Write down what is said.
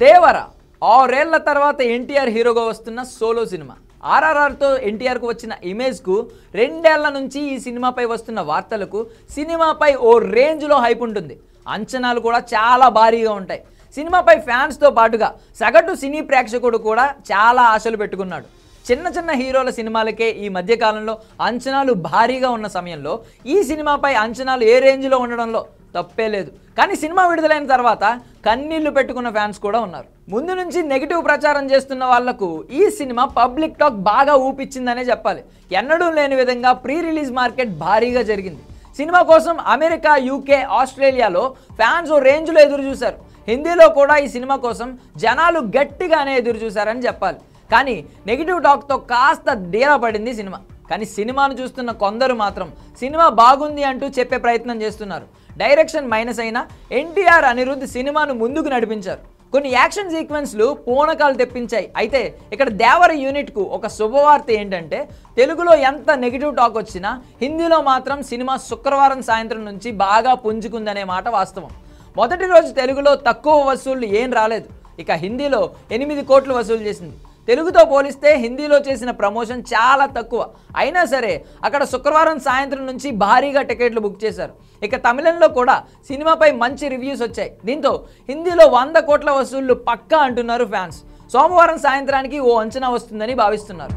దేవర 6 ఏళ్ల తర్వాత ఎన్టీఆర్ హీరోగా వస్తున్న సోలో సినిమా. ఆర్ఆర్ఆర్తో ఎన్టీఆర్కు వచ్చిన ఇమేజ్కు 2 ఏళ్ల నుంచి ఈ సినిమాపై వస్తున్న వార్తలకు సినిమాపై ఓ రేంజ్లో హైప్ ఉంటుంది. అంచనాలు కూడా చాలా భారీగా ఉంటాయి. సినిమాపై ఫ్యాన్స్తో పాటుగా సగటు సినీ ప్రేక్షకుడు కూడా చాలా ఆశలు పెట్టుకున్నాడు. చిన్న హీరోల సినిమాలకే ఈ మధ్యకాలంలో అంచనాలు భారీగా ఉన్న సమయంలో ఈ సినిమాపై అంచనాలు ఏ రేంజ్లో ఉండడంలో తప్పే లేదు. కానీ సినిమా విడుదలైన తర్వాత కన్నీళ్లు పెట్టుకున్న ఫ్యాన్స్ కూడా ఉన్నారు. ముందు నుంచి నెగిటివ్ ప్రచారం చేస్తున్న వాళ్లకు ఈ సినిమా పబ్లిక్ టాక్ బాగా ఊపిచ్చిందనే చెప్పాలి. ఎన్నడూ లేని విధంగా ప్రీ రిలీజ్ మార్కెట్ భారీగా జరిగింది. సినిమా కోసం అమెరికా, యూకే, ఆస్ట్రేలియాలో ఫ్యాన్స్ ఓ రేంజ్లో ఎదురు చూశారు. హిందీలో కూడా ఈ సినిమా కోసం జనాలు గట్టిగానే ఎదురు చూశారని చెప్పాలి. కానీ నెగిటివ్ టాక్తో కాస్త డీలా పడింది సినిమా. కానీ సినిమాను చూస్తున్న కొందరు మాత్రం సినిమా బాగుంది అంటూ చెప్పే ప్రయత్నం చేస్తున్నారు. డైరెక్షన్ మైనస్ అయినా ఎన్టీఆర్, అనిరుద్ధ్ సినిమాను ముందుకు నడిపించారు. కొన్ని యాక్షన్ సీక్వెన్స్లు పూనకాలు తెప్పించాయి. అయితే ఇక్కడ దేవర యూనిట్కు ఒక శుభవార్త ఏంటంటే తెలుగులో ఎంత నెగిటివ్ టాక్ వచ్చినా హిందీలో మాత్రం సినిమా శుక్రవారం సాయంత్రం నుంచి బాగా పుంజుకుందనే మాట వాస్తవం. మొదటి రోజు తెలుగులో తక్కువ వసూళ్లు ఏం రాలేదు. ఇక హిందీలో 8 కోట్లు వసూలు చేసింది. తెలుగుతో పోలిస్తే హిందీలో చేసిన ప్రమోషన్ చాలా తక్కువ. అయినా సరే అక్కడ శుక్రవారం సాయంత్రం నుంచి భారీగా టికెట్లు బుక్ చేశారు. ఇక తమిళంలో కూడా సినిమాపై మంచి రివ్యూస్ వచ్చాయి. దీంతో హిందీలో 100 కోట్ల వసూళ్లు పక్కా అంటున్నారు ఫ్యాన్స్. సోమవారం సాయంత్రానికి ఓ అంచనా వస్తుందని భావిస్తున్నారు.